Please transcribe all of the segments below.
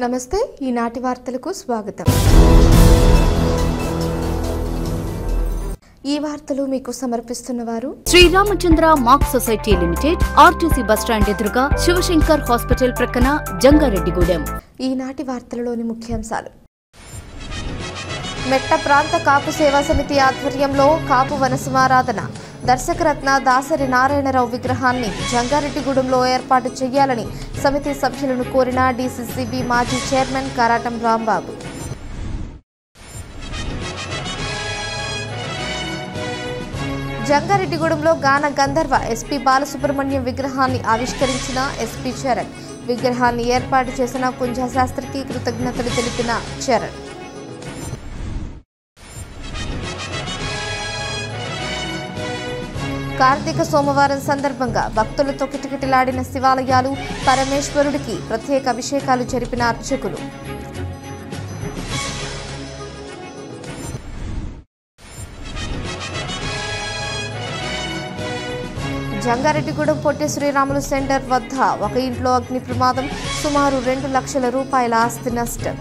నమస్తే ఈనాటి వార్తలకు స్వాగతం। ఈ వార్తలు మీకు సమర్పిస్తున్నవారు Shri Ramachandra mark society limited, RTC bus stand ఎదురుగా, శివశంకర్ హాస్పిటల్ ప్రక్కన, జంగారెడ్డిగూడెం। ఈనాటి వార్తలలోని ముఖ్యాంశాలు: మెట్ట ప్రాంత కాపు సేవా సమితి ఆధ్వర్యంలో కాపు వన సమారాధన, దర్శకరత్న దాసరి నారాయణరావు విగ్రహాన్ని జంగారెడ్డిగూడెంలో ఏర్పాటు చేయాలని సమితి సభ్యులను కోరిన డీసీసీబీ మాజీ చైర్మన్ కరాటం రాంబాబు। జంగారెడ్డిగూడెంలో గాన గంధర్వ ఎస్పీ బాలసుబ్రహ్మణ్యం విగ్రహాన్ని ఆవిష్కరించిన ఎస్పీ చరణ్, విగ్రహాన్ని ఏర్పాటు చేసిన కుంజా శాస్త్రికి కృతజ్ఞతలు తెలిపిన చరణ్। కార్తీక సోమవారం సందర్భంగా భక్తులతో కిటకిటలాడిన శివాలయాలు, పరమేశ్వరుడికి ప్రత్యేక అభిషేకాలు జరిపిన అర్చకులు। జంగారెడ్డిగూడెం పొట్టి శ్రీరాములు సెంటర్ వద్ద ఒక ఇంట్లో అగ్ని ప్రమాదం, సుమారు 2 లక్షల రూపాయల ఆస్తి నష్టం।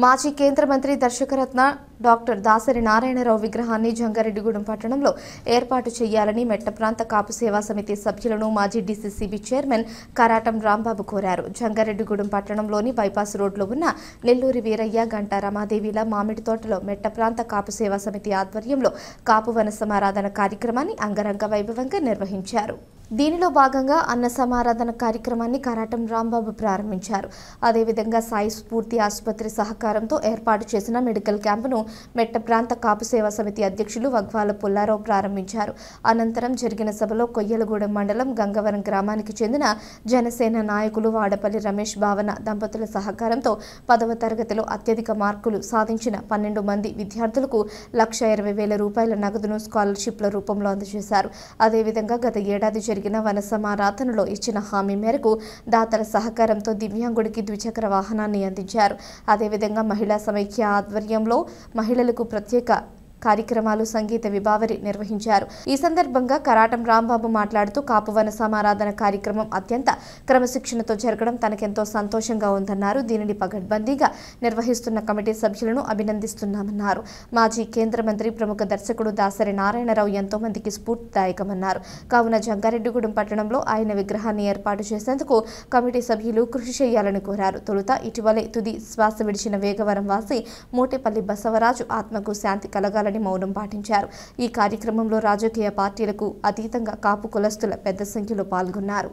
మాజీ కేంద్ర మంత్రి దర్శకరత్న డాక్టర్ దాసరి నారాయణరావు విగ్రహాన్ని జంగారెడ్డిగూడెం పట్టణంలో ఏర్పాటు చేయాలని మెట్ట ప్రాంత కాపు సేవా సమితి సభ్యులను మాజీ డీసీసీబీ చైర్మన్ కరాటం రాంబాబు కోరారు। జంగారెడ్డిగూడెం పట్టణంలోని బైపాస్ రోడ్లో ఉన్న నెల్లూరి వీరయ్య, గంటా రమాదేవిల మామిడి తోటలో మెట్ట ప్రాంత కాపు సేవా సమితి ఆధ్వర్యంలో కాపు వన సమారాధన కార్యక్రమాన్ని అంగరంగ వైభవంగా నిర్వహించారు। దీనిలో భాగంగా అన్న సమారాధన కార్యక్రమాన్ని కరాటం రాంబాబు ప్రారంభించారు। అదేవిధంగా సాయి స్ఫూర్తి ఆసుపత్రి సహకారంతో ఏర్పాటు చేసిన మెడికల్ క్యాంపును మెట్ట ప్రాంత కాపు సేవా సమితి అధ్యక్షులు వగ్వాల పుల్లారావు ప్రారంభించారు। అనంతరం జరిగిన సభలో కొయ్యలగూడెం మండలం గంగవరం గ్రామానికి చెందిన జనసేన నాయకులు వాడపల్లి రమేష్ భావన దంపతుల సహకారంతో 10వ తరగతిలో అత్యధిక మార్కులు సాధించిన 12 మంది విద్యార్థులకు 1,20,000 రూపాయల నగదును స్కాలర్షిప్ల రూపంలో అందజేశారు। అదేవిధంగా గత ఏడాది జరిగిన వన సమారాధనలో ఇచ్చిన హామీ మేరకు దాతల సహకారంతో దివ్యాంగుడికి ద్విచక్ర వాహనాన్ని అందించారు। అదేవిధంగా మహిళా సమైక్య ఆధ్వర్యంలో మహిళలకు ప్రత్యేక కార్యక్రమాలు, సంగీత విభావరి నిర్వహించారు। ఈ సందర్భంగా కరాటం రాంబాబు మాట్లాడుతూ కాపు వన సమారాధన కార్యక్రమం అత్యంత క్రమశిక్షణతో జరగడం తనకెంతో సంతోషంగా ఉందన్నారు। దీనిని పగడ్బందీగా నిర్వహిస్తున్న కమిటీ సభ్యులను అభినందిస్తున్నామన్నారు। మాజీ కేంద్ర మంత్రి, ప్రముఖ దర్శకుడు దాసరి నారాయణరావు ఎంతో మందికి స్ఫూర్తిదాయకమన్నారు। కావున జంగారెడ్డిగూడెం పట్టణంలో ఆయన విగ్రహాన్ని ఏర్పాటు చేసేందుకు కమిటీ సభ్యులు కృషి చేయాలని కోరారు। తొలుత ఇటీవలే తుది శ్వాస విడిచిన వేగవరం వాసి మోటేపల్లి బసవరాజు ఆత్మకు శాంతి కలగాలని మౌనం పాటించారు। ఈ కార్యక్రమంలో రాజకీయ పార్టీలకు అతీతంగా కాపు కులస్తుల పెద్ద సంఖ్యలో పాల్గొన్నారు।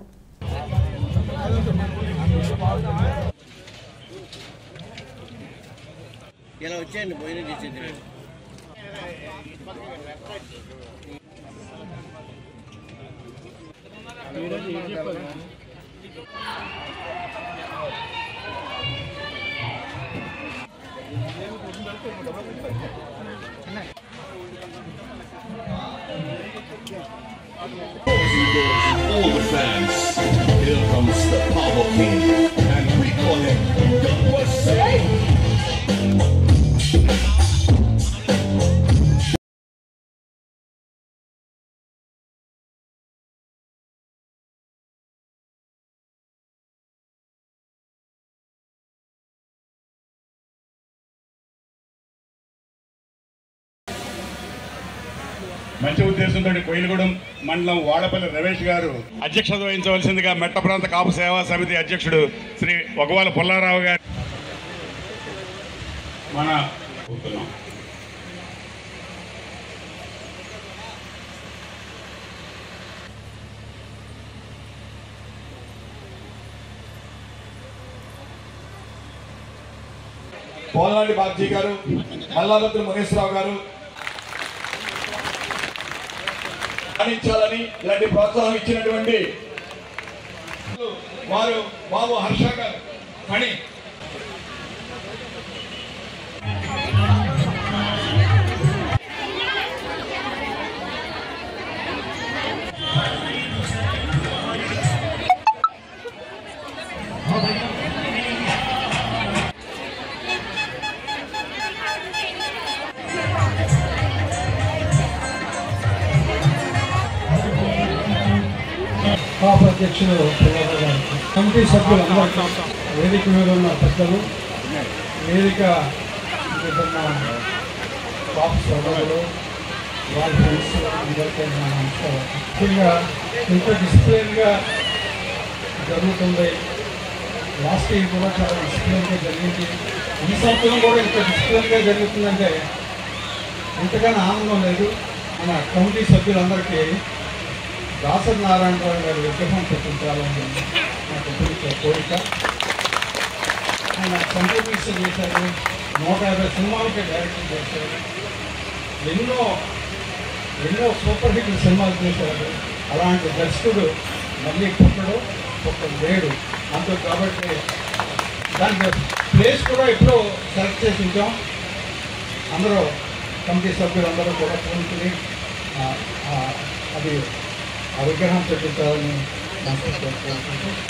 All the fans, here comes the Power King, and we call him Gopal Singh. మంచి ఉద్దేశంతో కొయ్యలగూడెం మండలం వాడపల్లి రమేష్ గారు అధ్యక్షత వహించవలసిందిగా మెట్ట ప్రాంత కాపు సేవా సమితి అధ్యక్షుడు శ్రీ వగవాల పుల్లారావు గారు పోలాడి బాబ్జీ గారు, మల్లాభద్ర మునేశ్వరరావు గారు అందించాలని ఇలాంటి ప్రోత్సాహం ఇచ్చినటువంటి వారు బాబు హర్ష గారు పని అధ్యక్షులు ప్రభాకర్ గారికి, కమిటీ సభ్యులందరికీ, వేదిక మీద ఉన్న పెద్దలు, వేదిక మీద ఉన్న టాప్ సోదరులు, వాళ్ళ ఫ్రెండ్స్ అందరికీ నా నమస్కారం. ముఖ్యంగా ఇంత డిసిప్లిన్గా జరుగుతుంది. లాస్ట్ ఇయర్ కూడా చాలా డిసిప్లిన్గా జరిగింది. ఈ సంవత్సరం కూడా ఇంత డిసిప్లిన్గా జరుగుతుందంటే ఇంతగానో ఆనందం లేదు. మన కమిటీ సభ్యులందరికీ దాసరి నారాయణరావు గారి విగ్రహం పెట్టించాలని నాకు పిలిచే కోరిక. ఆయన కంట్రిబ్యూషన్ చేశారు, 150 సినిమాలకి డైరెక్షన్ చేశారు, ఎన్నో సూపర్ హిట్ సినిమాలు చేశారు. అలాంటి దర్శకుడు మళ్ళీ పుట్టడు, లేడు అంతే. కాబట్టి దానికి ప్లేస్ కూడా ఎప్పుడో సెలెక్ట్ చేసి ఉంటాం. అందరూ కమిటీ సభ్యులందరూ కూడా పూనుకుని అది ఆ విగ్రహం పెట్టించాలని మనసు.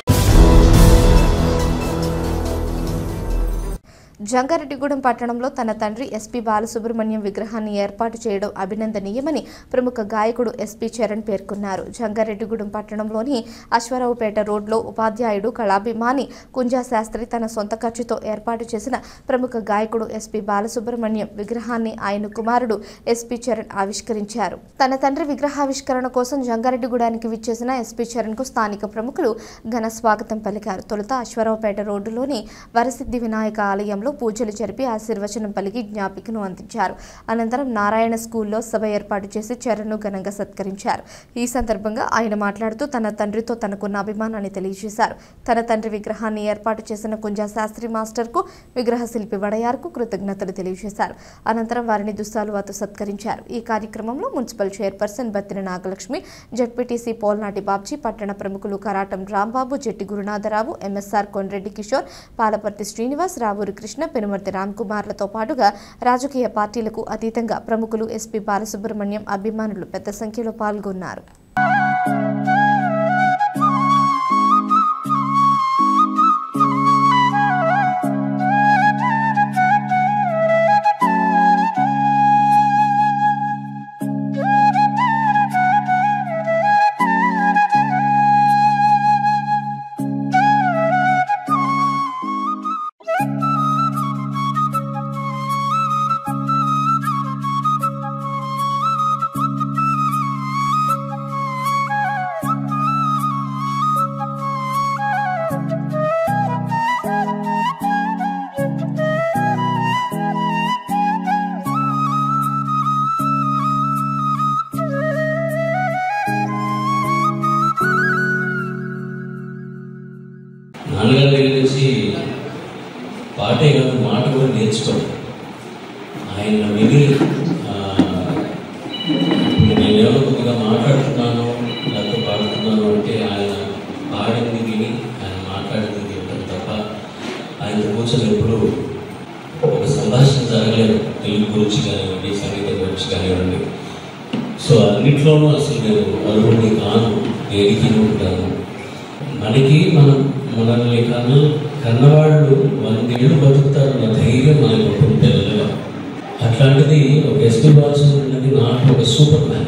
జంగారెడ్డిగూడెం పట్టణంలో తన తండ్రి ఎస్పీ బాలసుబ్రహ్మణ్యం విగ్రహాన్ని ఏర్పాటు చేయడం అభినందనీయమని ప్రముఖ గాయకుడు ఎస్పీ చరణ్ పేర్కొన్నారు. జంగారెడ్డిగూడెం పట్టణంలోని అశ్వారావుపేట రోడ్లో ఉపాధ్యాయుడు కళాభిమాని కుంజా శాస్త్రి తన సొంత ఖర్చుతో ఏర్పాటు చేసిన ప్రముఖ గాయకుడు ఎస్పీ బాలసుబ్రహ్మణ్యం విగ్రహాన్ని ఆయన కుమారుడు ఎస్పీ చరణ్ ఆవిష్కరించారు. తన తండ్రి విగ్రహావిష్కరణ కోసం జంగారెడ్డిగూడానికి విచ్చేసిన ఎస్పీ చరణ్ కు స్థానిక ప్రముఖులు ఘన స్వాగతం పలికారు. తొలుత అశ్వారావుపేట రోడ్డులోని వరసిద్ధి వినాయక ఆలయంలో పూజలు జరిపి ఆశీర్వచనం పలికి జ్ఞాపికను అందించారు. అనంతరం నారాయణ స్కూల్లో సభ ఏర్పాటు చేసి చరణ్ను ఘనంగా సత్కరించారు. ఈ సందర్భంగా ఆయన మాట్లాడుతూ తన తండ్రితో తనకున్న అభిమానాన్ని తెలియజేశారు. తన తండ్రి విగ్రహాన్ని ఏర్పాటు చేసిన కుంజా శాస్త్రి మాస్టర్కు, విగ్రహ శిల్పి వడయార్కు కృతజ్ఞతలు తెలియజేశారు. అనంతరం వారిని దుస్సాలువాతో సత్కరించారు. ఈ కార్యక్రమంలో municipal chairperson Battina Nagalakshmi, ZPTC Polnati Babji, పట్టణ ప్రముఖులు కరాటం రాంబాబు, జట్టి గురునాథరావు, ఎంఎస్ఆర్ కొండ్రెడ్డి కిషోర్, పాలపర్తి శ్రీనివాస్, రావూరి కృష్ణ, పెనుమర్తి రామ్కుమార్లతో పాటుగా రాజకీయ పార్టీలకు అతీతంగా ప్రముఖులు, ఎస్పీ బాలసుబ్రహ్మణ్యం అభిమానులు పెద్ద సంఖ్యలో పాల్గొన్నారు. నాన్నగారి దగ్గర నుంచి పాటే కాదు మాట కూడా నేర్చుకోండి. ఆయన విని నేనేమో కొద్దిగా మాట్లాడుతున్నాను లేకపోతే పాడుతున్నాను అంటే ఆయన పాడింది విని ఆయన మాట్లాడింది వినడం తప్ప ఆయన కూర్చొని ఎప్పుడు ఒక సంభాషణ జరగలేదు. తెలుగు గురించి కానివ్వండి, సంగీతం గురించి కానివ్వండి. సో అన్నిట్లోనూ అసలు నేను అరువుని కాను, దేనికి కాను. మనకి మనల్ని కన్నవాళ్ళు 100 ఏళ్ళు బతుకుతారన్న ధైర్యం మనకు ఉంటుంది పిల్లలుగా. అట్లాంటిది ఒక ఎస్పీ బాలసుబ్రహ్మణ్యం నాకు ఒక సూపర్ మ్యాన్.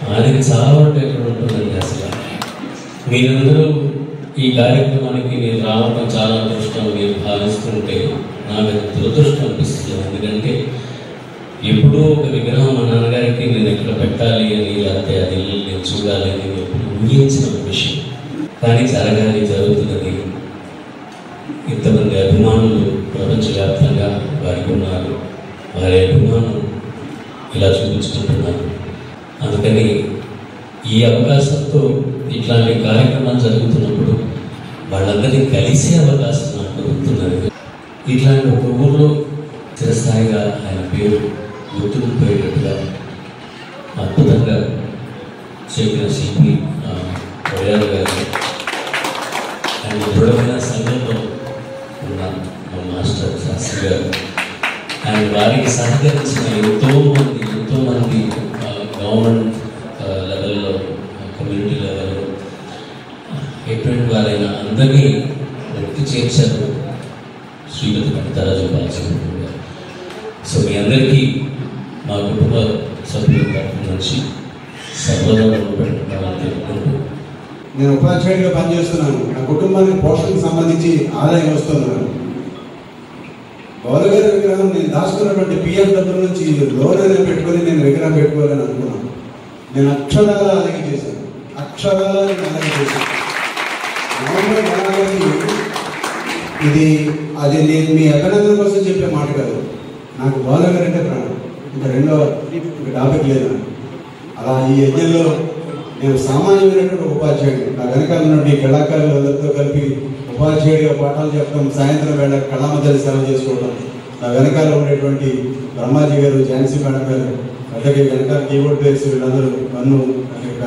ఆయనకి చావంటే ఎక్కడ ఉంటుందండి. అసలు మీరందరూ ఈ కార్యక్రమానికి నేను రావడం చాలా అదృష్టం నేను భావిస్తుంటే నాకు దురదృష్టం అనిపిస్తుంది. ఎందుకంటే ఎప్పుడూ ఒక విగ్రహం మా నాన్నగారికి నేను ఎక్కడ పెట్టాలి అని లేకపోతే అది నేను చూడాలి అని ఎప్పుడు ఊహించిన విషయం. కానీ జరగాలి, జరుగుతున్నది. ఇంతమంది అభిమానులు ప్రపంచవ్యాప్తంగా వారికి ఉన్నారు. వారి అభిమానం ఇలా చూపించుకుంటున్నారు. అందుకని ఈ అవకాశంతో ఇట్లాంటి కార్యక్రమాలు జరుగుతున్నప్పుడు వాళ్ళందరినీ కలిసే అవకాశం నాకు దొరుకుతున్నది. ఇట్లాంటి ఒక ఊళ్ళో చిరస్థాయిగా ఆయన పేరు గుర్తుండిపోయేటట్టుగా అద్భుతంగా చెప్పిన శిల్పి వడయారు గారు ఆయన దృఢమైన సంఘంలో ఉన్న మా మాస్టర్ శాస్త్రి గారు, ఆయన వారికి సహకరించిన ఎంతోమంది గవర్నమెంట్ లెవెల్లో, కమ్యూనిటీ లెవెల్లో ఎటువంటి వారైనా అందరినీ వ్యక్తి చేర్చారు శ్రీమతి కవితారాజు బాలసుబ్రహ్మణ్యం గారు. సో మీ అందరికీ మా కుటుంబ సభ్యుల తరఫు నుంచి సర్వదా పెట్టుకోవాలని తెలుపుకుంటూ నేను ఉపాధ్యాయుడిగా పనిచేస్తున్నాను. నా కుటుంబానికి పోషణకు సంబంధించి ఆదాయం వస్తున్నాను. బాలుగారి విగ్రహం నేను దాచుకున్నటువంటి పిఎఫ్ డబ్బుల నుంచి లోన్ అనేది పెట్టుకొని నేను విగ్రహం పెట్టుకోవాలని అనుకున్నాను. నేను అక్షరాల అలాగే చేశాను. నవంబర్ 4కి ఇది అది నేను మీ అభినందన కోసం చెప్పే మాట కాదు. నాకు బాలుగారు అంటే ప్రాణం. ఇంకా రెండో టాపిక్ లేదు. అలా ఈ యజ్ఞంలో నేను సామాన్యమైనటువంటి ఉపాధ్యాయుడు. నా వెనకాల నుండి కళాకారులందరితో కలిపి ఉపాధ్యాయుడిగా పాఠాలు చెప్పడం, సాయంత్రం వేళ కళామతల్లి సేవ చేసుకోవడం, నా వెనకాల ఉండేటువంటి బ్రహ్మాజీ గారు, ఝాన్సీ మేడం గారు, అలాగే వెనకాల కీబోర్డ్ ప్లేయర్స్ వీళ్ళందరూ, నన్ను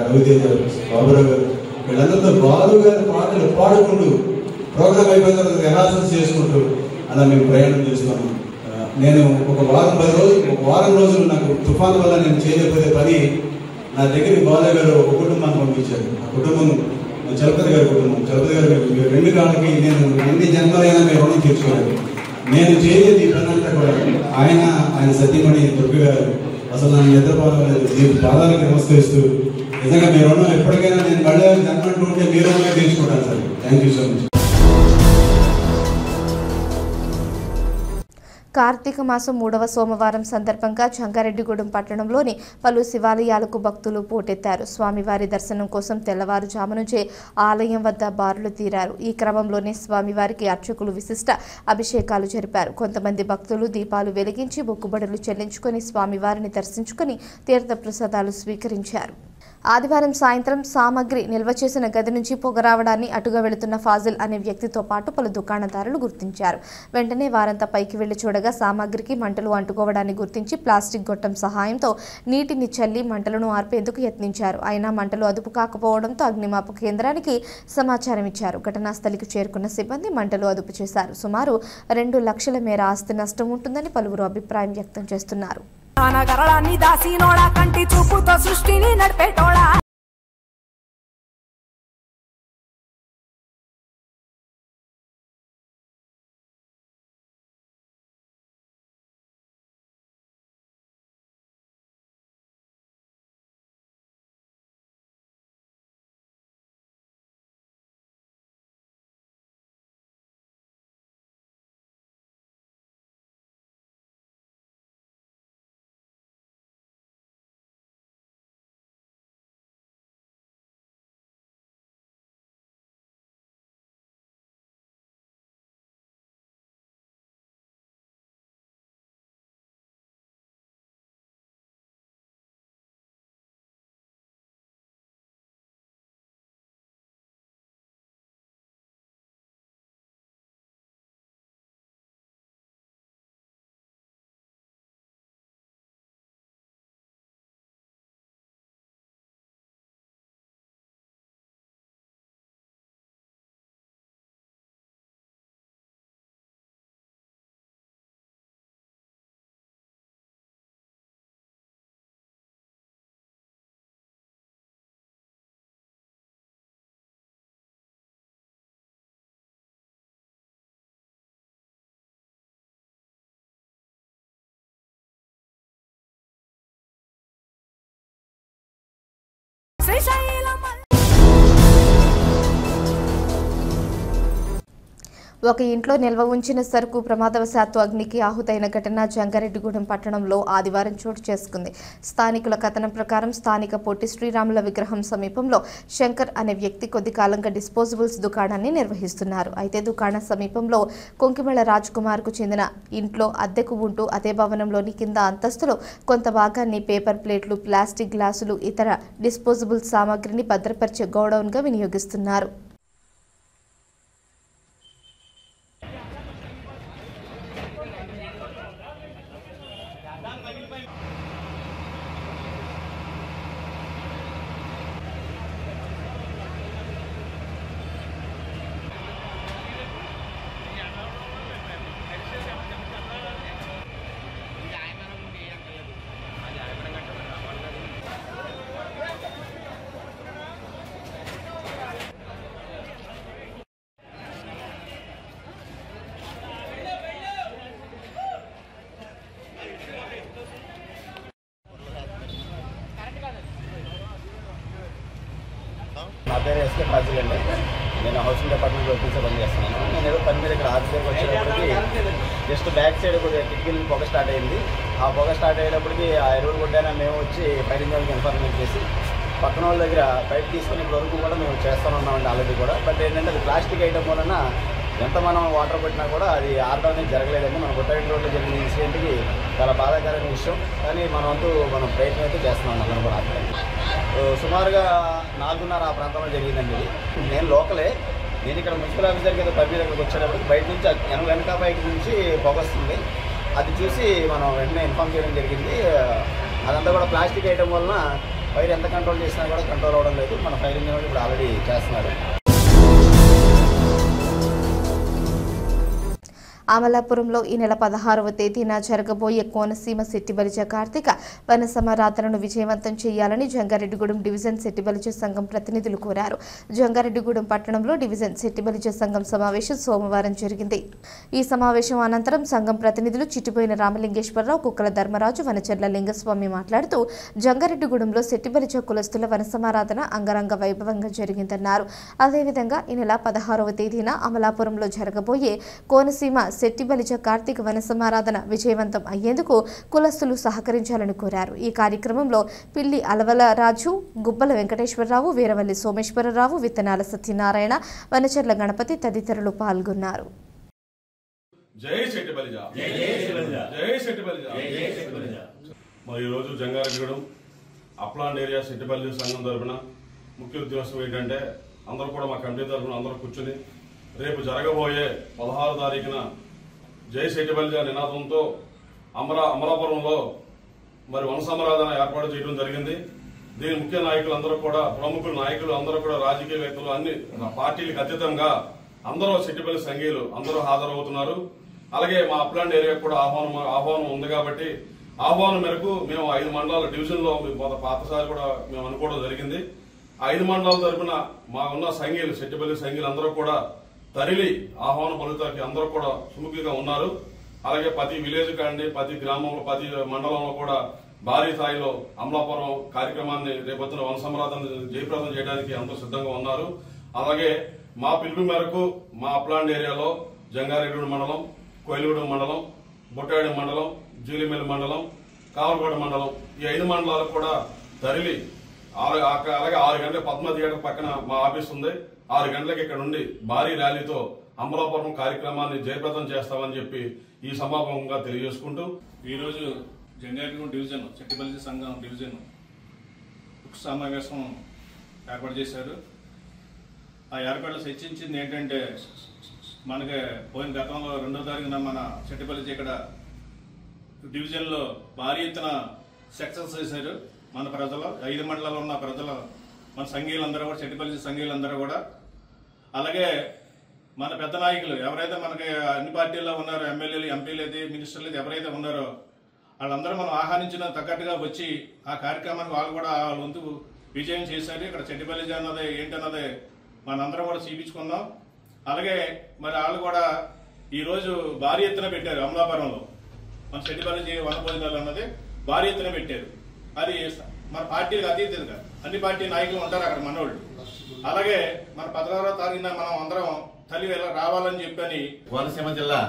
రవితేజ, బాబురావు గారు, వీళ్ళందరితో బాలు గారి పాటలు పాడుకుంటూ ప్రోగ్రామ్ అయిపోయిన తర్వాత రిహార్సల్స్ చేసుకుంటూ అలా మేము ప్రయాణం చేస్తున్నాము. నేను ఒక వారం రోజులు నాకు తుఫాను వల్ల నేను చేయలేకపోతే పని నా దగ్గరికి బాలయ్య గారు ఒక కుటుంబాన్ని పంపించారు. ఆ కుటుంబం చలపతి గారి కుటుంబం. చలపతి గారు రెండు కాళ్ళకి నేను ఎన్ని జన్మలైనా మీరు రుణం తీర్చుకోలేదు. నేను చేయలేదు ఈ పని అంతా కూడా ఆయన సతీమణి దుర్గ గారు అసలు నన్ను నిద్రపోలేదు. మీ పాదాలకు నమస్కరిస్తూ నిజంగా మీ రుణం ఎప్పటికైనా నేను మళ్ళీ జన్మంటూ ఉంటే మీ రుణమే తీర్చుకుంటాను sir. Thank you so much. కార్తీక మాసం 3వ సోమవారం సందర్భంగా జంగారెడ్డిగూడెం పట్టణంలోని పలు శివాలయాలకు భక్తులు పోటెత్తారు. స్వామివారి దర్శనం కోసం తెల్లవారుజాము నుంచే ఆలయం వద్ద బారులు తీరారు. ఈ క్రమంలోనే స్వామివారికి అర్చకులు విశిష్ట అభిషేకాలు జరిపారు. కొంతమంది భక్తులు దీపాలు వెలిగించి మొక్కుబడులు చెల్లించుకొని స్వామివారిని దర్శించుకొని తీర్థప్రసాదాలు స్వీకరించారు. ఆదివారం సాయంత్రం సామగ్రి నిల్వ చేసిన గది నుంచి పొగ రావడాన్ని అటుగా వెళుతున్న ఫాజిల్ అనే వ్యక్తితో పాటు పలు దుకాణదారులు గుర్తించారు. వెంటనే వారంతా పైకి వెళ్లి చూడగా సామగ్రికి మంటలు అంటుకోవడాన్ని గుర్తించి ప్లాస్టిక్ గొట్టం సహాయంతో నీటిని చల్లి మంటలను ఆర్పేందుకు యత్నించారు. అయినా మంటలు అదుపు కాకపోవడంతో అగ్నిమాపక కేంద్రానికి సమాచారం ఇచ్చారు. ఘటనా స్థలికి చేరుకున్న సిబ్బంది మంటలు అదుపు చేశారు. సుమారు 2 లక్షల మేర ఆస్తి నష్టం ఉంటుందని పలువురు అభిప్రాయం వ్యక్తం చేస్తున్నారు. దాసినోడా కంటి చూపుతో సృష్టిని నడిపేటోడా ఒక ఇంట్లో నిల్వ ఉంచిన సరుకు ప్రమాదవశాత్తు అగ్నికి ఆహుతైన ఘటన జంగారెడ్డిగూడెం పట్టణంలో ఆదివారం చోటు చేసుకుంది. స్థానికుల కథనం ప్రకారం స్థానిక పొట్టి శ్రీరాముల విగ్రహం సమీపంలో శంకర్ అనే వ్యక్తి కొద్ది కాలంగా డిస్పోజబుల్స్ దుకాణాన్ని నిర్వహిస్తున్నారు. అయితే దుకాణం సమీపంలో కొంకిమళ్ళ రాజ్ కుమార్ కు చెందిన ఇంట్లో అద్దెకు ఉంటూ అదే భవనంలోని కింద అంతస్తులో కొంత భాగాన్ని పేపర్ ప్లేట్లు, ప్లాస్టిక్ గ్లాసులు, ఇతర డిస్పోజబుల్ సామాగ్రిని భద్రపరిచే గోడౌన్గా వినియోగిస్తున్నారు. పేరు ఎస్కే ఫాజిల్ అండి. నేను హౌసింగ్ డిపార్ట్మెంట్ ఆఫీసర్ పనిచేస్తున్నాను. నేను ఏదో పని మీద ఇక్కడ ఆఫీస్ దగ్గర వచ్చేటప్పటికి జస్ట్ బ్యాక్ సైడ్ కొద్దిగా కిటికీలు పొగ స్టార్ట్ అయింది. ఆ పొగ స్టార్ట్ అయ్యేటప్పటికి ఆ ఎరువులు కొట్టాన మేము వచ్చి ఫైర్ ఇంజిన్కి ఇన్ఫర్మేషన్ చేసి పక్కన వాళ్ళ దగ్గర బయట తీసుకుని ఇప్పుడు వరకు కూడా మేము చేస్తూనే ఉన్నామండి ఆల్రెడీ కూడా. బట్ ఏంటంటే అది ప్లాస్టిక్ ఐటమ్ వలన ఎంత మనం వాటర్ కొట్టినా కూడా అది ఆడడం అనేది జరగలేదండి. మన కొత్తగూడెం రోడ్లో జరిగిన ఇన్సిడెంట్కి చాలా బాధాకరమైన విషయం. కానీ మనం ప్రయత్నం అయితే చేస్తూ ఉన్నాం మనం కూడా ఆపడానికి. సుమారుగా 4:30 ఆ ప్రాంతంలో జరిగిందండి ఇది. నేను లోకలే, నేను ఇక్కడ మున్సిపల్ ఆఫీసర్ కింద పని దగ్గరకు వచ్చేటప్పటికి బయట నుంచి వెనక బైక్ నుంచి పొగ వస్తుంది. అది చూసి మనం వెంటనే ఇన్ఫార్మ్ చేయడం జరిగింది. అదంతా కూడా ప్లాస్టిక్ ఐటమ్ వలన ఫైర్ ఎంత కంట్రోల్ చేసినా కూడా కంట్రోల్ అవ్వడం లేదు. మన ఫైర్ ఇంజిన్ ఇప్పుడు ఆల్రెడీ చేస్తున్నారు. అమలాపురంలో ఈ నెల 16వ తేదీన జరగబోయే కోనసీమ సెట్టిబలిజ కార్తీక వన సమారాధనను విజయవంతం చేయాలని జంగారెడ్డిగూడెం డివిజన్ సెట్టిబలిజ సంఘం ప్రతినిధులు కోరారు. జంగారెడ్డిగూడెం పట్టణంలో డివిజన్ సెట్టిబలిజ సంఘం సమావేశం సోమవారం జరిగింది. ఈ సమావేశం అనంతరం సంఘం ప్రతినిధులు చిట్టిపోయిన రామలింగేశ్వరరావు, కుక్కల ధర్మరాజు, వనచెర్ల లింగస్వామి మాట్లాడుతూ జంగారెడ్డిగూడెంలో సెట్టిబలిజ కులస్తుల వన సమారాధన అంగరంగ వైభవంగా జరిగిందన్నారు. అదేవిధంగా ఈ నెల 16వ తేదీన అమలాపురంలో జరగబోయే కోనసీమ సెట్టిబలిజ కార్తీక వన సమారాధన విజయవంతం అయ్యేందుకు కులస్తులు సహకరించాలని కోరారు. ఈ కార్యక్రమంలో పిల్లి అలవలరాజు, గుబ్బల వెంకటేశ్వరరావు, వీరవల్లి సోమేశ్వరరావు, విత్తనాల సత్యనారాయణ, వనచెర్ల గణపతి తదితరులు పాల్గొన్నారు. మరి ఈరోజు జంగారెడ్డిగూడెం అప్లాండ్ ఏరియా సెట్టిబలిజ సంఘం తరఫున ముఖ్య ఉద్దేశం ఏంటంటే అందరూ కూడా మా కమిటీ తరఫున అందరూ కూర్చుని రేపు జరగబోయే 16వ తారీఖున జై సెట్టిబలిజ నినాదంతో అమలాపురంలో మరి వన సమారాధన ఏర్పాటు చేయడం జరిగింది. దీని ముఖ్య నాయకులందరూ కూడా, ప్రముఖుల నాయకులు అందరూ కూడా, రాజకీయవేత్తలు, అన్ని పార్టీలకు అతీతంగా అందరూ సెట్టిబలిజ సంఘీయులు అందరూ హాజరవుతున్నారు. అలాగే మా అప్లాండ్ ఏరియా కూడా ఆహ్వానం ఉంది కాబట్టి ఆహ్వానం మేరకు మేము 5 మండలాల డివిజన్ లో పాతసారి కూడా మేము అనుకోవడం జరిగింది. 5 మండలాల తరఫున మా ఉన్న సంఘీయులు సెట్టిబలిజ సంఘీయులు అందరూ కూడా తరలి ఆహ్వాన పలుకుతాకి అందరూ కూడా సుముఖంగా ఉన్నారు. అలాగే ప్రతి విలేజ్ కాండి, ప్రతి గ్రామంలో, ప్రతి మండలంలో కూడా భారీ స్థాయిలో అమలాపురం కార్యక్రమాన్ని రేపొద్దున వన సమారాధన జయప్రదం చేయడానికి అందరూ సిద్ధంగా ఉన్నారు. అలాగే మా పిలుపు మేరకు మా అప్లాండ్ ఏరియాలో జంగారెడ్డిగూడెం మండలం, కోయిలగూడెం మండలం, బుట్టాడి మండలం, జీలిమెల్లి మండలం, కావలగూడ మండలం, ఈ 5 మండలాలకు కూడా తరలి అలాగే 6 గంటల పద్మ థియేటర్ పక్కన మా ఆఫీస్ ఉంది. 6 గంటలకు ఇక్కడ నుండి భారీ ర్యాలీతో అమలాపురం కార్యక్రమాన్ని జయప్రదం చేస్తామని చెప్పి ఈ సమాపంగా తెలియజేసుకుంటూ ఈరోజు జంగారెడ్డిగూడెం డివిజన్ సెట్టిబలిజ సంఘం డివిజన్ సమావేశం ఏర్పాటు చేశారు. ఆ ఏర్పాట్లు చర్చించింది ఏంటంటే మనకి పోయిన గతంలో 2వ తారీఖున మన సెట్టిబలిజ ఇక్కడ డివిజన్లో భారీ ఎత్తున సక్సెస్ చేశారు. మన ప్రజలు 5 మండలాల్లో ఉన్న ప్రజలు, మన సంఘీయులందరూ కూడా, సెట్టిబలిజ సంఘీయులందరూ కూడా, అలాగే మన పెద్ద నాయకులు ఎవరైతే మనకి అన్ని పార్టీల్లో ఉన్నారో, ఎమ్మెల్యేలు, ఎంపీలు అయితే, మినిస్టర్లు అయితే ఎవరైతే ఉన్నారో వాళ్ళందరూ మనం ఆహ్వానించిన తగ్గట్టుగా వచ్చి ఆ కార్యక్రమానికి వాళ్ళు కూడా వాళ్ళ వంతు విజయం చేశారు. ఇక్కడ సెట్టిబలిజ అన్నది ఏంటన్నది మనందరం కూడా చూపించుకుందాం. అలాగే మరి వాళ్ళు కూడా ఈరోజు భారీ ఎత్తున పెట్టారు అమలాపురంలో. మన సెట్టిబలిజ వన భోజనాలు అన్నది భారీ ఎత్తున పెట్టారు. అది మన పార్టీలకు అతీతంగా అన్ని పార్టీ నాయకులు ఉంటారు అక్కడ మనోళ్ళు. అలాగే మన 16వ తారీఖున మనం అందరం తల్లి రావాలని చెప్పని కోనసీమ జిల్లా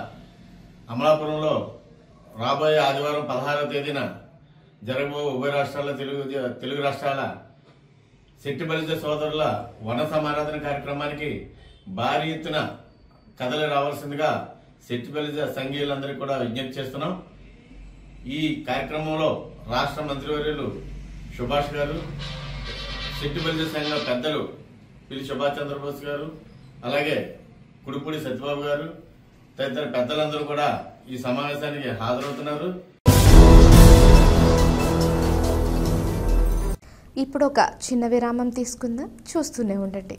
అమలాపురంలో రాబోయే ఆదివారం 16వ తేదీన జరగబో ఉభయ రాష్ట్రాల తెలుగు రాష్ట్రాల సెట్టిబలిజ సోదరుల వన సమారాధన కార్యక్రమానికి భారీ ఎత్తున కదలి రావాల్సిందిగా సెట్టిబలిజ సంఘీయులందరికీ కూడా విజ్ఞప్తి చేస్తున్నాం. ఈ కార్యక్రమంలో రాష్ట్ర మంత్రివర్యులు సుభాష్ గారు, సెట్టిబలిజ సంఘ పెద్దలు పిల్లి సుభాష్ చంద్రబోస్ గారు, అలాగే కుడిపూడి సత్యబాబు గారు తదితర పెద్దలందరూ కూడా ఈ సమావేశానికి హాజరవుతున్నారు. ఇప్పుడు ఒక చిన్న విరామం తీసుకుందాం, చూస్తూనే ఉండండి.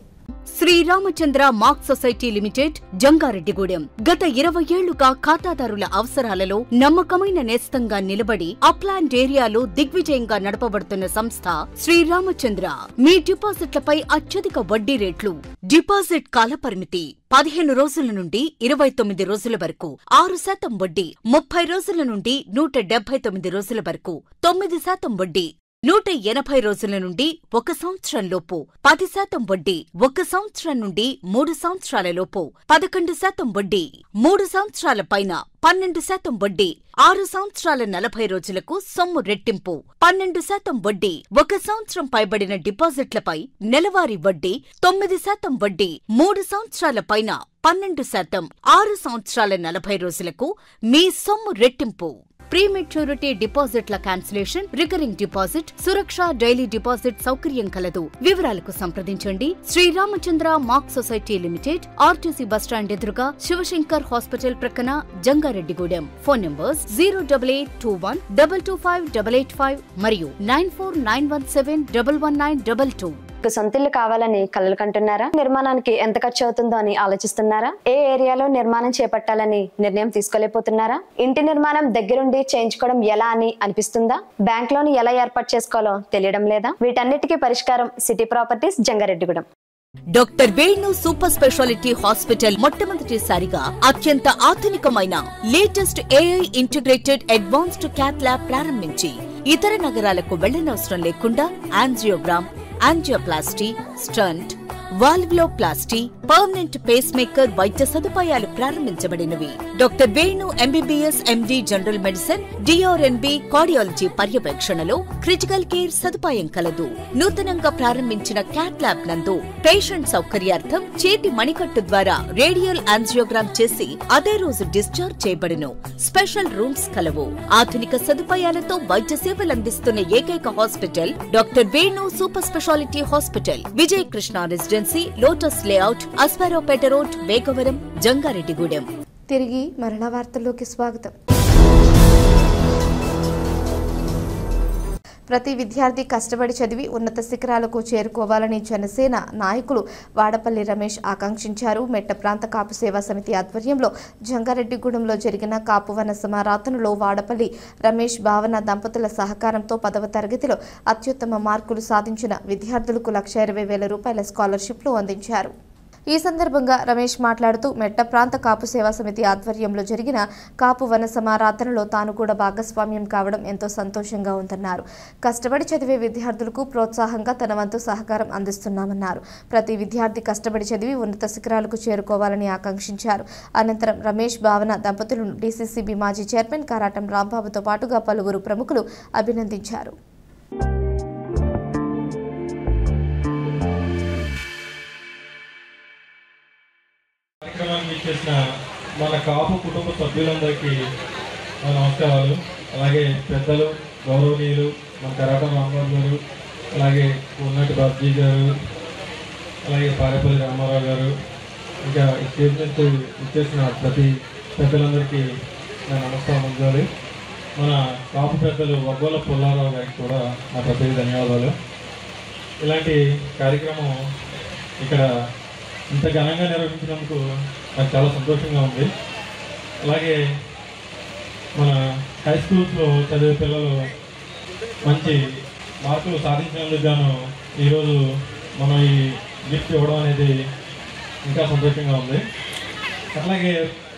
Sriramachandra mark society limited, Jangareddygudem. గత 20 ఏళ్లుగా ఖాతాదారుల అవసరాలలో నమ్మకమైన నేస్తంగా నిలబడి అప్లాండ్ ఏరియాలో దిగ్విజయంగా నడపబడుతున్న సంస్థ శ్రీరామచంద్ర. మీ డిపాజిట్లపై అత్యధిక వడ్డీ రేట్లు, డిపాజిట్ కాలపరిమితి 15 రోజుల నుండి 29 రోజుల వరకు, 6% వడ్డీ, 30 రోజుల నుండి 179 రోజుల వరకు, 9% వడ్డీ. 180 రోజుల నుండి 1 సంవత్సరంలోపు 10% వడ్డీ, 1 సంవత్సరం నుండి 3 సంవత్సరాల లోపు 11% వడ్డీ, 3 సంవత్సరాల పైన 12% వడ్డీ, 6 సంవత్సరాల 40 రోజులకు సొమ్ము రెట్టింపు, 12% వడ్డీ, 1 సంవత్సరం పైబడిన డిపాజిట్లపై నెలవారీ వడ్డీ 9% వడ్డీ, 3 సంవత్సరాల పైన 12%, 6 సంవత్సరాల 40 రోజులకు మీ సొమ్ము రెట్టింపు. ప్రీమెచ్యూరిటీ డిపాజిట్ల cancellation, recurring deposit, Suraksha daily deposit సౌకర్యం కలదు. వివరాలకు సంప్రదించండి. Sriramachandra mark society limited, RTC bus stand ఎదురుగా, శివశంకర్ హాస్పిటల్ ప్రక్కన, జంగారెడ్డిగూడెం. ఫోన్ నంబర్స్ 08821 225 885 మరియు 9491711922. సొంతిల్లు కావాలని కలలు కంటున్నారా? నిర్మాణానికి ఎంత ఖర్చు అవుతుందో అని ఆలోచిస్తున్నారా? ఏ ఏరియాలో నిర్మాణం చేపట్టాలని నిర్ణయం తీసుకోలేకపోతున్నారా? ఇంటి నిర్మాణం దగ్గరుండి చేయించుకోవడం ఎలా అని అనిపిస్తుందా? బ్యాంక్ లోన్ ఎలా ఏర్పాటు చేసుకోవాలో తెలియడం లేదా? వీటన్నిటికీ పరిష్కారం city properties, Jangareddygudem. Doctor Venu super speciality hospital మొట్టమొదటిసారిగా అత్యంత ఆధునికమైన latest AI integrated advanced cath lab ప్రారంభించి ఇతర నగరాలకు వెళ్లనవసరం లేకుండా angiogram, angioplasty, stent, valvuloplasty, permanent pacemaker వైద్య సదుపాయాలు ప్రారంభించబడినవి. Doctor Venu MBBS MD general medicine, DRNB cardiology పర్యవేక్షణలో క్రిటికల్ కేర్ సదుపాయం కలదు. నూతనంగా ప్రారంభించిన క్యాట్ ల్యాబ్ నందు పేషెంట్ సౌకర్యార్థం చేతి మణికట్టు ద్వారా రేడియల్ యాంజియోగ్రామ్ చేసి అదే రోజు డిశ్చార్జ్ చేయబడును. స్పెషల్ రూమ్స్ కలవు. ఆధునిక సదుపాయాలతో వైద్య సేవలందిస్తున్న ఏకైక hospital doctor Venu super speciality hospital, Vijaya Krishna residency, lotus layout, Asparopeta road, Vegavaram, Jangareddygudem. తిరిగి మరణ వార్తల్లోకి స్వాగతం. ప్రతి విద్యార్థి కష్టపడి చదివి ఉన్నత శిఖరాలకు చేరుకోవాలని జనసేన నాయకులు వాడపల్లి రమేష్ ఆకాంక్షించారు. మెట్ట ప్రాంత కాపు సేవా సమితి ఆధ్వర్యంలో జంగారెడ్డిగూడెంలో జరిగిన కాపు వన సమారాధనలో వాడపల్లి రమేష్ భావన దంపతుల సహకారంతో 10వ తరగతిలో అత్యుత్తమ మార్కులు సాధించిన విద్యార్థులకు 1,20,000 రూపాయల స్కాలర్షిప్లు అందించారు. ఈ సందర్భంగా రమేష్ మాట్లాడుతూ మెట్ట ప్రాంత కాపు సేవా సమితి ఆధ్వర్యంలో జరిగిన కాపు వన సమారాధనలో తాను కూడా భాగస్వామ్యం కావడం ఎంతో సంతోషంగా ఉందన్నారు. కష్టపడి చదివే విద్యార్థులకు ప్రోత్సాహంగా తన వంతు సహకారం అందిస్తున్నామన్నారు. ప్రతి విద్యార్థి కష్టపడి చదివి ఉన్నత శిఖరాలకు చేరుకోవాలని ఆకాంక్షించారు. అనంతరం రమేష్ భావన దంపతులను డీసీసీబీ మాజీ చైర్మన్ కారాటం రాంబాబుతో పాటుగా పలువురు ప్రముఖులు అభినందించారు. కార్యక్రమానికి ఇచ్చేసిన మన కాపు కుటుంబ సభ్యులందరికీ నమస్కారాలు. అలాగే పెద్దలు, గౌరవనీయులు, మన కరాటం రాంబాబు గారు, అలాగే ఉన్నటి బాబ్జీ గారు, అలాగే పారేపల్లి రామారావు గారు, ఇంకా ఈ స్టేజ్ నుంచి ఇచ్చేసిన ప్రతి పెద్దలందరికీ నేను నమస్కారం అందించాలి. మన కాపు పెద్దలు వగ్గోల పుల్లారావు గారికి కూడా నా ప్రత్యేక ధన్యవాదాలు. ఇలాంటి కార్యక్రమం ఇక్కడ ఇంత ఘనంగా నిర్వహించినందుకు నాకు చాలా సంతోషంగా ఉంది. అలాగే మన హై స్కూల్స్లో చదివే పిల్లలు మంచి మార్కులు సాధించినందుకు గాను ఈరోజు మనం ఈ గిఫ్ట్ ఇవ్వడం అనేది ఇంకా సంతోషంగా ఉంది. అలాగే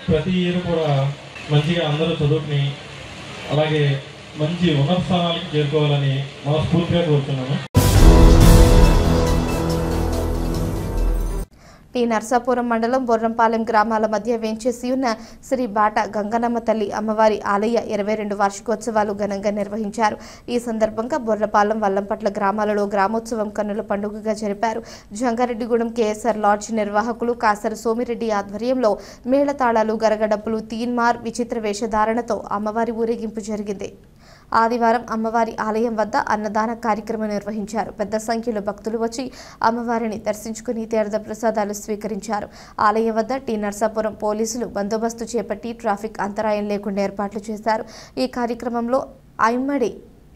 ప్రతి ఇయర్ కూడా మంచిగా అందరూ చదువుకుని అలాగే మంచి ఉన్నత స్థానాలకు చేరుకోవాలని మనస్ఫూర్తిగా కోరుతున్నాను. టి నర్సాపురం మండలం బొర్రంపాలెం గ్రామాల మధ్య వేంచేసి ఉన్న శ్రీ బాట గంగనమ్మ తల్లి అమ్మవారి ఆలయ 22 వార్షికోత్సవాలు ఘనంగా నిర్వహించారు. ఈ సందర్భంగా బొర్రపాలెం, వల్లంపట్ల గ్రామాలలో గ్రామోత్సవం కన్నుల పండుగగా జరిపారు. జంగారెడ్డిగూడెం కేఎస్ఆర్ లాడ్జ్ నిర్వాహకులు కాసర సోమిరెడ్డి ఆధ్వర్యంలో మేళతాళాలు, గరగడప్పులు, తీన్మార్, విచిత్ర వేషధారణతో అమ్మవారి ఊరేగింపు జరిగింది. ఆదివారం అమ్మవారి ఆలయం వద్ద అన్నదాన కార్యక్రమం నిర్వహించారు. పెద్ద సంఖ్యలో భక్తులు వచ్చి అమ్మవారిని దర్శించుకుని తీర్థ ప్రసాదాలు స్వీకరించారు. ఆలయం వద్ద టి నర్సాపురం పోలీసులు బందోబస్తు చేపట్టి ట్రాఫిక్ అంతరాయం లేకుండా ఏర్పాట్లు చేశారు. ఈ కార్యక్రమంలో ఐమ్మడి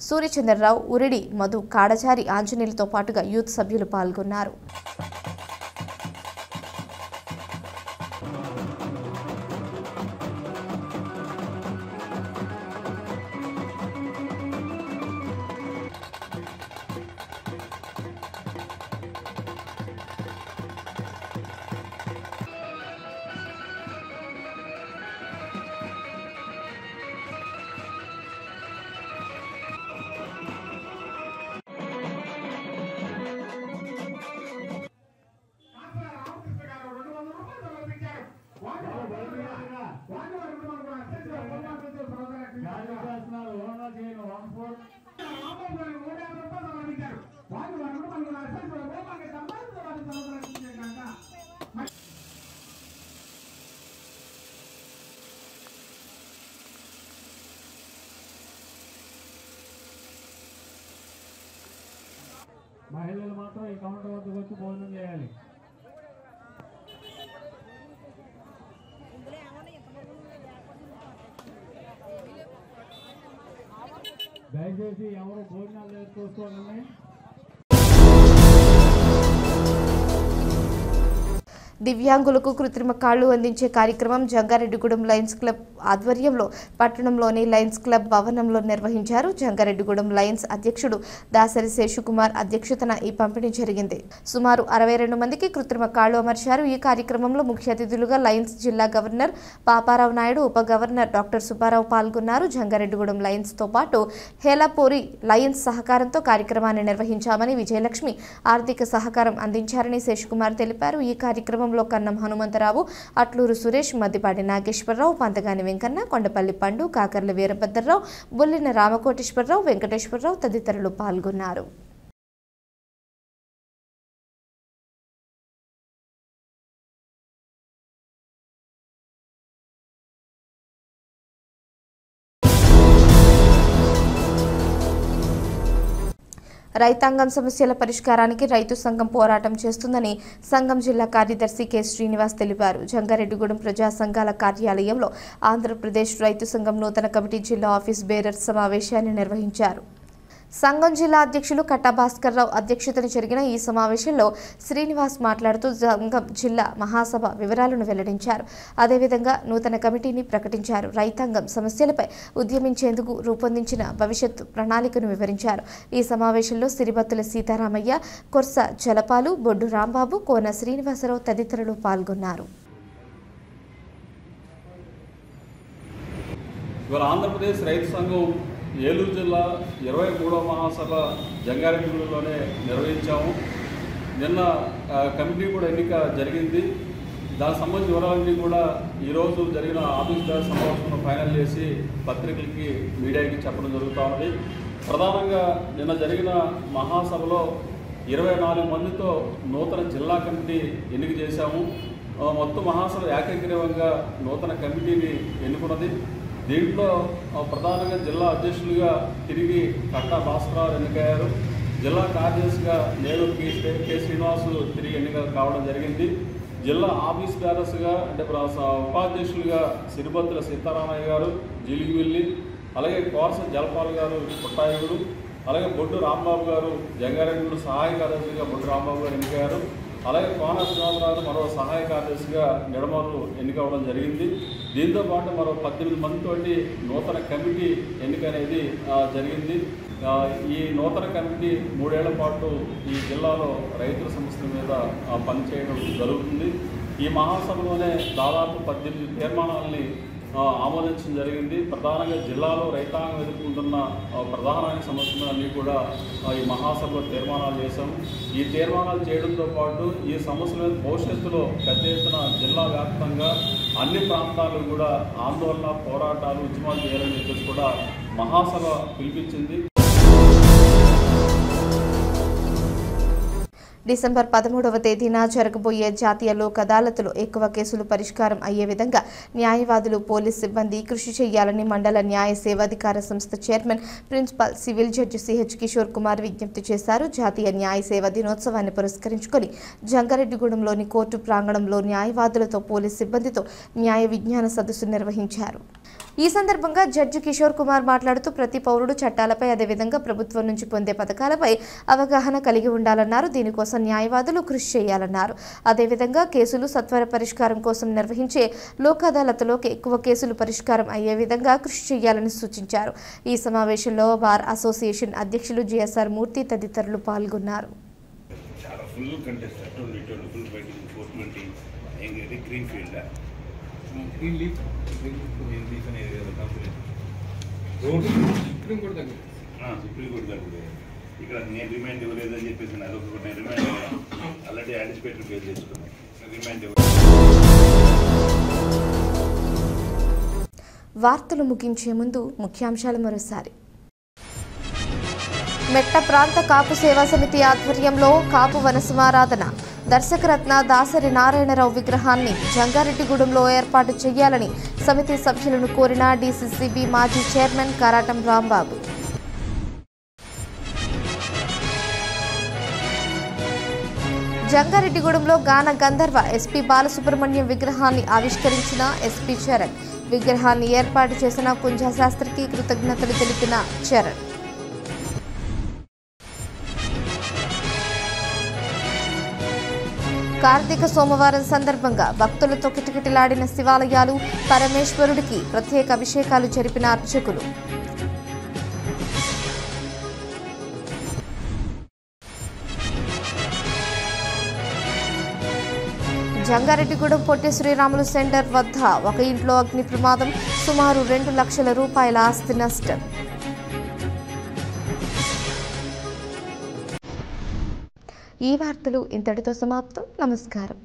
సూర్యచంద్రరావు, ఉరిడి మధు, కాడచారి ఆంజనేయులతో పాటుగా యూత్ సభ్యులు పాల్గొన్నారు. మహిళలు మాత్రం ఈ కౌంటర్ వద్దకు వచ్చి భోజనం చేయాలి. దయచేసి ఎవరు భోజనాలు చూసుకోవాలని. దివ్యాంగులకు కృత్రిమ కాళ్లు అందించే కార్యక్రమం జంగారెడ్డిగూడెం లయన్స్ క్లబ్ ఆధ్వర్యంలో పట్టణంలోని లయన్స్ క్లబ్ భవనంలో నిర్వహించారు. జంగారెడ్డిగూడెం లయన్స్ అధ్యక్షుడు దాసరి శేషుకుమార్ అధ్యక్షతన ఈ పంపిణీ జరిగింది. సుమారు 62 మందికి కృత్రిమ కాళ్లు అమర్చారు. ఈ కార్యక్రమంలో ముఖ్య అతిథులుగా లయన్స్ జిల్లా గవర్నర్ పాపారావు నాయుడు, ఉప గవర్నర్ డాక్టర్ సుబ్బారావు పాల్గొన్నారు. జంగారెడ్డిగూడెం లయన్స్ తో పాటు హేలాపూరి లయన్స్ సహకారంతో కార్యక్రమాన్ని నిర్వహించామని, విజయలక్ష్మి ఆర్థిక సహకారం అందించారని శేషుకుమార్ తెలిపారు. ఈ కార్యక్రమంలో కన్నం హనుమంతరావు, అట్లూరు సురేష్, మద్దిపాటి నాగేశ్వరరావు, పంతగాని వెంకన్న, కొండపల్లి పండు, కాకర్ల వీరభద్రరావు, బుల్లిన రామకోటేశ్వరరావు, వెంకటేశ్వరరావు తదితరులు పాల్గొన్నారు. రైతాంగం సమస్యల పరిష్కారానికి రైతు సంఘం పోరాటం చేస్తుందని సంఘం జిల్లా కార్యదర్శి కె శ్రీనివాస్ తెలిపారు. జంగారెడ్డిగూడెం ప్రజా సంఘాల కార్యాలయంలో ఆంధ్రప్రదేశ్ రైతు సంఘం నూతన కమిటీ జిల్లా ఆఫీస్ బేరర్స్ సమావేశాన్ని నిర్వహించారు. సంఘం జిల్లా అధ్యక్షులు కట్టా భాస్కర్రావు అధ్యక్షతన జరిగిన ఈ సమావేశంలో శ్రీనివాస్ మాట్లాడుతూ సంఘం జిల్లా మహాసభ వివరాలను వెల్లడించారు. అదేవిధంగా నూతన కమిటీని ప్రకటించారు. రైతాంగం సమస్యలపై ఉద్యమించేందుకు రూపొందించిన భవిష్యత్తు ప్రణాళికను వివరించారు. ఈ సమావేశంలో సిరిబత్తుల సీతారామయ్య, కొర్స జలపాలు, బొడ్డు రాంబాబు, కోన శ్రీనివాసరావు తదితరులు పాల్గొన్నారు. ఆంధ్రప్రదేశ్ రైతు సంఘం ఏలూరు జిల్లా 23వ మహాసభ జంగారెడ్డిగూడెంలోనే నిర్వహించాము. నిన్న కమిటీ కూడా ఎన్నిక జరిగింది. దానికి సంబంధించిన వివరాలన్నీ కూడా ఈరోజు జరిగిన ఆఫీస్ బేరర్స్ సమావేశంలో ఫైనల్ చేసి పత్రికలకి, మీడియాకి చెప్పడం జరుగుతూ ఉంది. ప్రధానంగా నిన్న జరిగిన మహాసభలో 24 మందితో నూతన జిల్లా కమిటీ ఎన్నిక చేశాము. మొత్తం మహాసభ ఏకగ్రీవంగా నూతన కమిటీని ఎన్నుకున్నది. దీంట్లో ప్రధానంగా జిల్లా అధ్యక్షులుగా తిరిగి కట్టా భాస్కరరావు ఎన్నికయ్యారు. జిల్లా కార్యదర్శిగా నేడు కె శ్రీనివాసు తిరిగి ఎన్నిక కావడం జరిగింది. జిల్లా ఆఫీస్ బేరర్స్గా అంటే ఉపాధ్యక్షులుగా సిరిబత్తుల సీతారామయ్య గారు జీలిగివెల్లి, అలాగే కోర్స జలపాల్ గారు పుట్టాయుడు, అలాగే బొడ్డు రాంబాబు గారు జంగారెడ్డిగూడెం సహాయ కార్యదర్శిగా బొడ్డు రాంబాబు గారు ఎన్నికయ్యారు. అలాగే కోన శ్రీనివాసరావు మరో సహాయ కార్యదర్శిగా నిడమర్రు ఎన్నికవడం జరిగింది. దీంతో పాటు మరో 18 మందితోటి నూతన కమిటీ ఎన్నిక అనేది జరిగింది. ఈ నూతన కమిటీ 3 ఏళ్ల పాటు ఈ జిల్లాలో రైతుల సమస్యల మీద పనిచేయడం జరుగుతుంది. ఈ మహాసభలోనే దాదాపు 18 తీర్మానాలని ఆమోదించడం జరిగింది. ప్రధానంగా జిల్లాలో రైతాంగం ఎదుర్కొంటున్న ప్రధానమైన సమస్యలన్నీ కూడా ఈ మహాసభలో తీర్మానాలు చేశాం. ఈ తీర్మానాలు చేయడంతో పాటు ఈ సమస్యల భవిష్యత్తులో పెద్ద ఎత్తున జిల్లా వ్యాప్తంగా అన్ని ప్రాంతాలు కూడా ఆందోళన, పోరాటాలు, ఉద్యమాలు చేయాలని చెప్పేసి కూడా మహాసభ పిలిపించింది. డిసెంబర్ 13వ తేదీన జరగబోయే జాతీయ లోక్ అదాలత్లో ఎక్కువ కేసులు పరిష్కారం అయ్యే విధంగా న్యాయవాదులు, పోలీస్ సిబ్బంది కృషి చేయాలని మండల న్యాయ సేవాధికార సంస్థ chairman, principal civil judge CH Kishore Kumar విజ్ఞప్తి చేశారు. జాతీయ న్యాయ సేవా దినోత్సవాన్ని పురస్కరించుకొని జంగారెడ్డిగూడెంలోని కోర్టు ప్రాంగణంలో న్యాయవాదులతో, పోలీస్ సిబ్బందితో న్యాయ విజ్ఞాన సదస్సు నిర్వహించారు. ఈ సందర్భంగా జడ్జి కిషోర్ కుమార్ మాట్లాడుతూ ప్రతి పౌరుడు చట్టాలపై, అదేవిధంగా ప్రభుత్వం నుంచి పొందే పథకాలపై అవగాహన కలిగి ఉండాలన్నారు. దీనికోసం న్యాయవాదులు కృషి చేయాలన్నారు. అదేవిధంగా కేసులు సత్వర పరిష్కారం కోసం నిర్వహించే లోక్ అదాలత్లో ఎక్కువ కేసులు పరిష్కారం అయ్యే విధంగా కృషి చేయాలని సూచించారు. ఈ సమావేశంలో బార్ అసోసియేషన్ అధ్యక్షులు జిఎస్ఆర్ మూర్తి తదితరులు పాల్గొన్నారు. ఇక్కడ నేను రిమైండ్ ఇవ్వలేదని చెప్పేసి అదొక నేను రిమైండ్ ఆల్రెడీ యాంటిసిపేటరీ పే చేసుకున్నాను. రిమైండ్ వార్తలు ముగించే ముందు ముఖ్యాంశాలు మరోసారి. మెట్ట ప్రాంత కాపు సేవా సమితి ఆధ్వర్యంలో కాపు వనసమారాధన. దర్శకరత్న దాసరి నారాయణరావు విగ్రహాన్ని జంగారెడ్డిగూడెంలో ఏర్పాటు చేయాలని సమితి సభ్యులను కోరిన డీసీసీబీ మాజీ చైర్మన్ కారాటం రాంబాబు. జంగారెడ్డిగూడెంలో గాన గంధర్వ ఎస్పీ బాలసుబ్రహ్మణ్యం విగ్రహాన్ని ఆవిష్కరించిన ఎస్పీ చరణ్. విగ్రహాన్ని ఏర్పాటు చేసిన కుంజా శాస్త్రికి కృతజ్ఞతలు తెలిపిన చరణ్. కార్తీక సోమవారం సందర్భంగా భక్తులతో కిటకిటలాడిన శివాలయాలు, పరమేశ్వరుడికి ప్రత్యేక అభిషేకాలు జరిపిన అర్చకులు. జంగారెడ్డిగూడెం పొట్టి శ్రీరాములు సెంటర్ వద్ద ఒక ఇంట్లో అగ్ని ప్రమాదం, సుమారు 2 లక్షల రూపాయల ఆస్తి నష్టం. ఈ వార్తలు ఇంతటితో సమాప్తం. నమస్కారం.